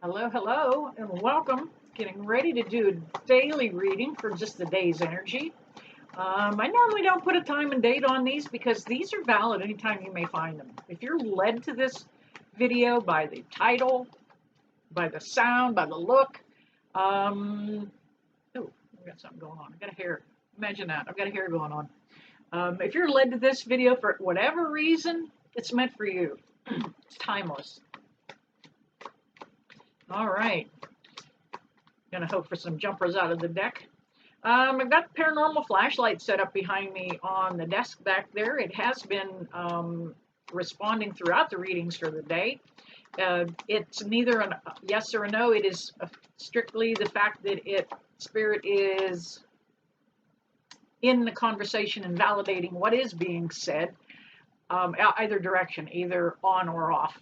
Hello, hello, and welcome. Getting ready to do a daily reading for just the day's energy. I normally don't put a time and date on these because these are valid anytime you may find them. If you're led to this video by the title, by the sound, by the look, oh, I've got something going on. I've got a hair. Imagine that. I've got a hair going on. If you're led to this video for whatever reason, it's meant for you. It's timeless. All right. Gonna hope for some jumpers out of the deck. I've got the paranormal flashlight set up behind me on the desk back there. It has been responding throughout the readings for the day. It's neither a yes or a no. It is strictly the fact that spirit is in the conversation and validating what is being said, either direction, either on or off.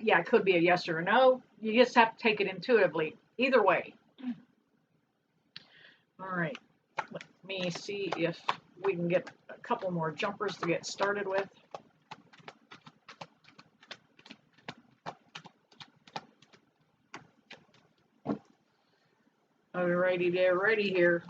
Yeah, it could be a yes or a no. You just have to take it intuitively. Either way. All right, let me see if we can get a couple more jumpers to get started with. Alrighty there, ready here.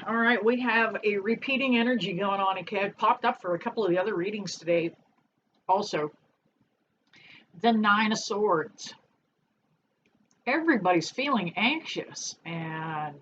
All right, we have a repeating energy going on. It had popped up for a couple of the other readings today also. The Nine of Swords. Everybody's feeling anxious and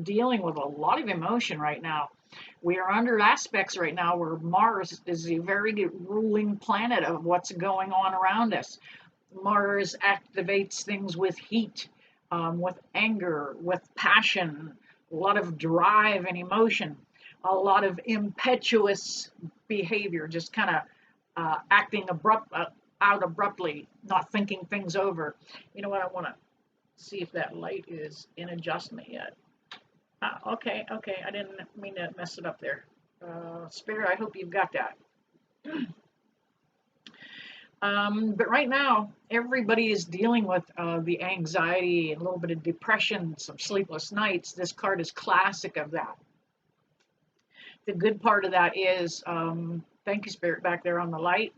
dealing with a lot of emotion right now. We are under aspects right now where Mars is a very ruling planet of what's going on around us. Mars activates things with heat, with anger, with passion, a lot of drive and emotion, a lot of impetuous behavior, just kind of acting out abruptly, not thinking things over. You know what? I want to see if that light is in adjustment yet. Okay, I didn't mean to mess it up there. Spirit, I hope you've got that. But right now, everybody is dealing with the anxiety, a little bit of depression, some sleepless nights. This card is classic of that. The good part of that is, thank you, Spirit, back there on the light.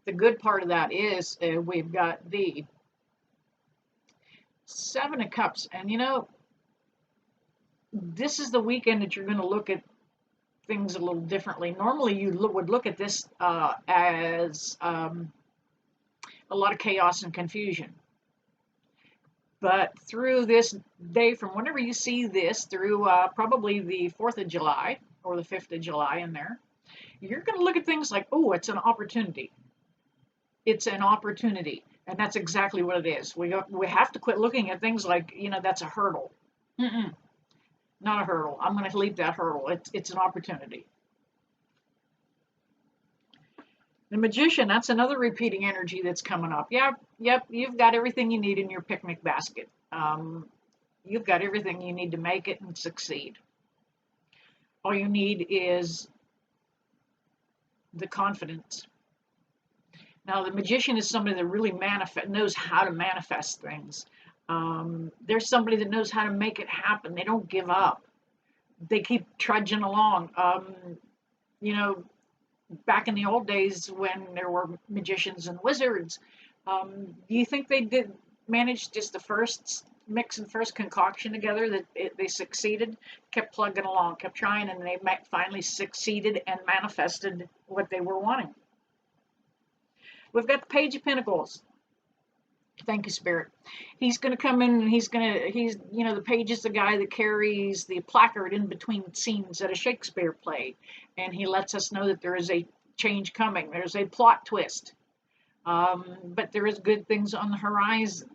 The good part of that is we've got the Seven of Cups. And you know, this is the weekend that you're going to look at things a little differently. Normally, you would look at this as a lot of chaos and confusion. But through this day, from whenever you see this, through probably the 4th of July or the 5th of July in there, you're going to look at things like, oh, it's an opportunity. It's an opportunity. And that's exactly what it is. We have to quit looking at things like, you know, that's a hurdle. Not a hurdle. I'm going to leave that hurdle. It's an opportunity. The Magician, that's another repeating energy that's coming up. Yep, you've got everything you need in your picnic basket. You've got everything you need to make it and succeed. All you need is the confidence. Now, the Magician is somebody that really knows how to manifest things. There's somebody that knows how to make it happen. They don't give up. They keep trudging along. You know, back in the old days when there were magicians and wizards, do you think they did manage just the first mix and first concoction together that they succeeded? Kept plugging along, kept trying, and they finally succeeded and manifested what they were wanting. We've got the Page of Pentacles. Thank you, Spirit. He's going to come in and the page is the guy that carries the placard in between scenes at a Shakespeare play. And he lets us know that there is a change coming. There's a plot twist. But there is good things on the horizon.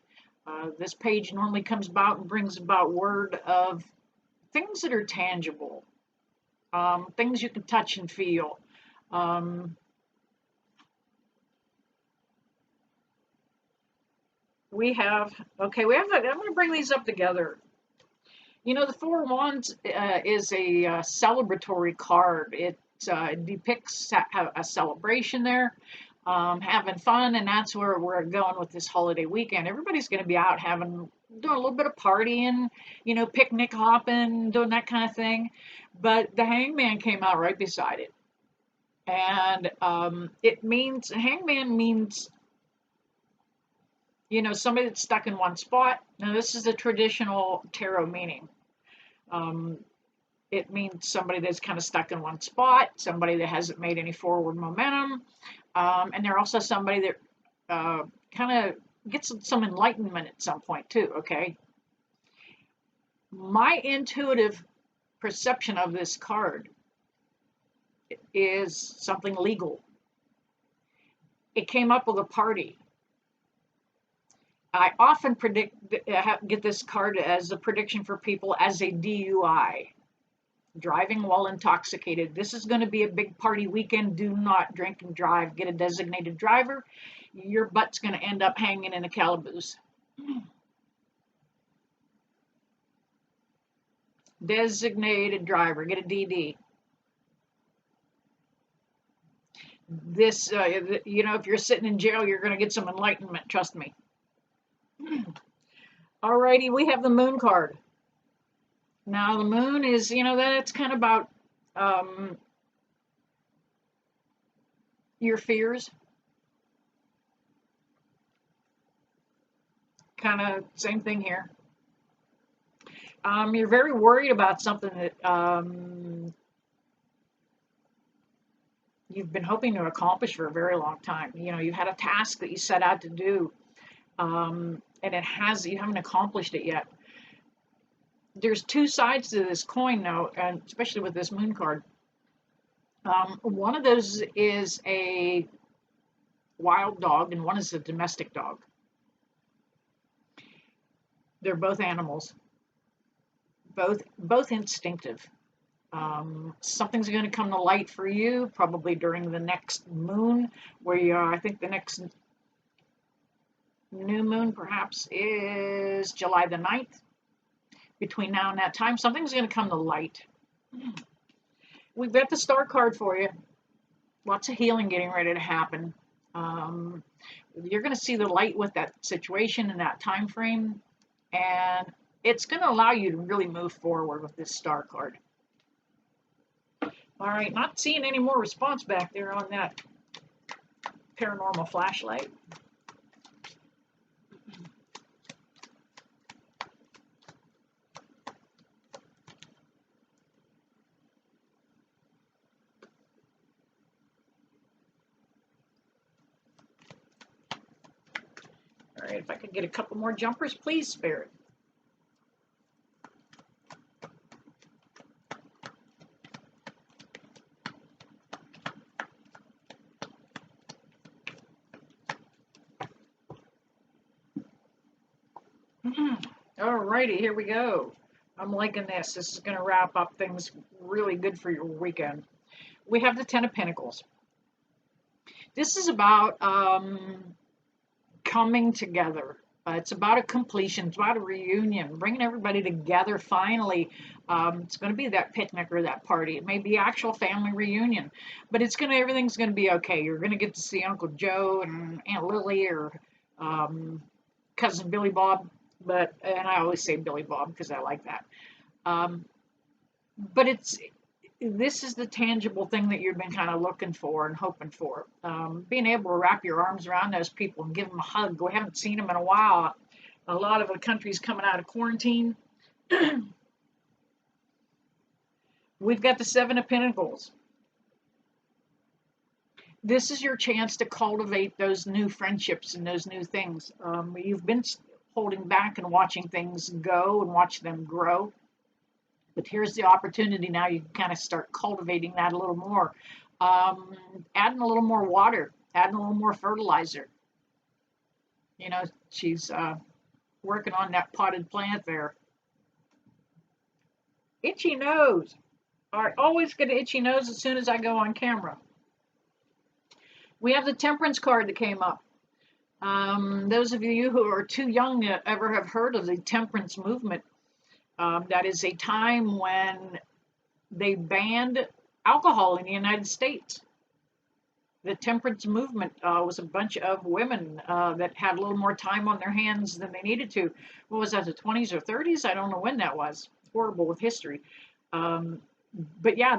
This page normally comes about and brings about word of things that are tangible. Things you can touch and feel. I'm going to bring these up together. You know, the Four of Wands is a celebratory card. It depicts a celebration there. having fun, and that's where we're going with this holiday weekend. Everybody's going to be out doing a little bit of partying, picnic hopping, doing that kind of thing. But the hangman came out right beside it. And hangman means, somebody that's stuck in one spot. Now, this is a traditional tarot meaning. Um, it means somebody that's kind of stuck in one spot, somebody that hasn't made any forward momentum. And they're also somebody that kind of gets some enlightenment at some point, too, okay? My intuitive perception of this card is something legal. It came up with a party. I often get this card as a prediction for people as a DUI, driving while intoxicated. This is going to be a big party weekend. Do not drink and drive. Get a designated driver. Your butt's going to end up hanging in a calaboose. Designated driver. Get a DD. This, if you're sitting in jail, you're going to get some enlightenment. Trust me. Alrighty, we have the moon card. Now the moon is, that's kind of about your fears. Kind of same thing here. You're very worried about something that you've been hoping to accomplish for a very long time. You've had a task that you set out to do, and you haven't accomplished it yet. There's two sides to this coin, though, and especially with this moon card. One of those is a wild dog, and one is a domestic dog. They're both animals, both instinctive. Something's going to come to light for you, probably during the next moon, where I think the next new moon perhaps is July the 9th. Between now and that time, something's going to come to light. We've got the star card for you. Lots of healing getting ready to happen. You're going to see the light with that situation and that time frame, and it's going to allow you to really move forward with this star card. All right, not seeing any more response back there on that paranormal flashlight. All right, if I could get a couple more jumpers, please, Spirit. All righty, here we go. I'm liking this. This is going to wrap up things really good for your weekend. We have the Ten of Pentacles. This is about coming together. It's about a completion. It's about a reunion, bringing everybody together finally. It's going to be that picnic or that party. It may be actual family reunion, but everything's going to be okay. You're going to get to see Uncle Joe and Aunt Lily or cousin Billy Bob. And I always say Billy Bob because I like that. But this is the tangible thing that you've been kind of looking for and hoping for. Being able to wrap your arms around those people and give them a hug. We haven't seen them in a while. A lot of the country's coming out of quarantine. We've got the Seven of Pentacles. This is your chance to cultivate those new friendships and those new things. You've been holding back and watching things go and watch them grow. But here's the opportunity now. You can kind of start cultivating that a little more. Adding a little more water, adding a little more fertilizer. She's working on that potted plant there. Itchy nose. All right, always get an itchy nose as soon as I go on camera. We have the Temperance card that came up. Those of you who are too young to ever have heard of the temperance movement, that is a time when they banned alcohol in the United States. The temperance movement was a bunch of women that had a little more time on their hands than they needed to. What was that, the 20s or 30s? I don't know when that was. Horrible with history. Um, but yeah,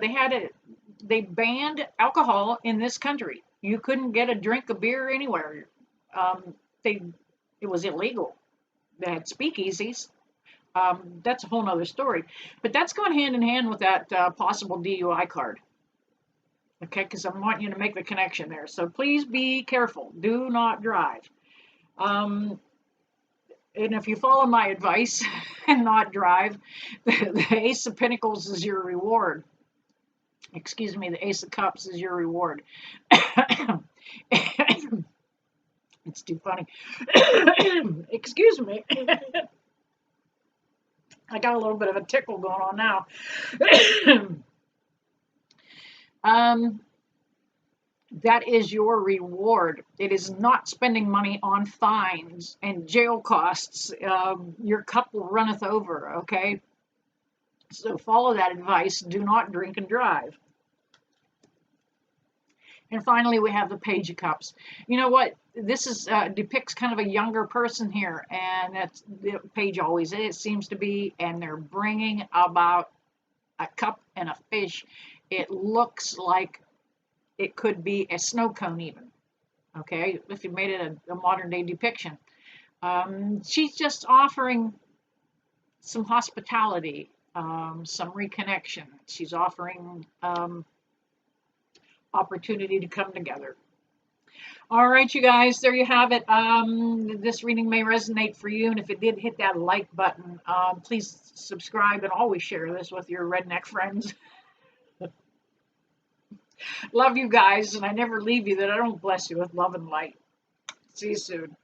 they banned alcohol in this country. You couldn't get a drink of beer anywhere. Um, they, it was illegal. They had speakeasies. That's a whole nother story. But that's going hand in hand with that possible DUI card. Okay, because I want you to make the connection there. So please be careful. Do not drive. Um, and if you follow my advice and not drive, the Ace of Pentacles is your reward. Excuse me, the Ace of Cups is your reward. It's too funny. Excuse me. I got a little bit of a tickle going on now. That is your reward. It is not spending money on fines and jail costs. Your cup will runneth over, okay? So follow that advice. Do not drink and drive. And finally, we have the Page of Cups. You know what? This is depicts kind of a younger person here, and that's the Page always is, seems to be, and they're bringing about a cup and a fish. It looks like it could be a snow cone even, okay, if you made it a modern day depiction. She's just offering some hospitality, some reconnection. She's offering opportunity to come together. All right, you guys, there you have it. This reading may resonate for you, and if it did, hit that like button. Please subscribe and always share this with your redneck friends. Love you guys, and I never leave you that I don't bless you with love and light. See you soon.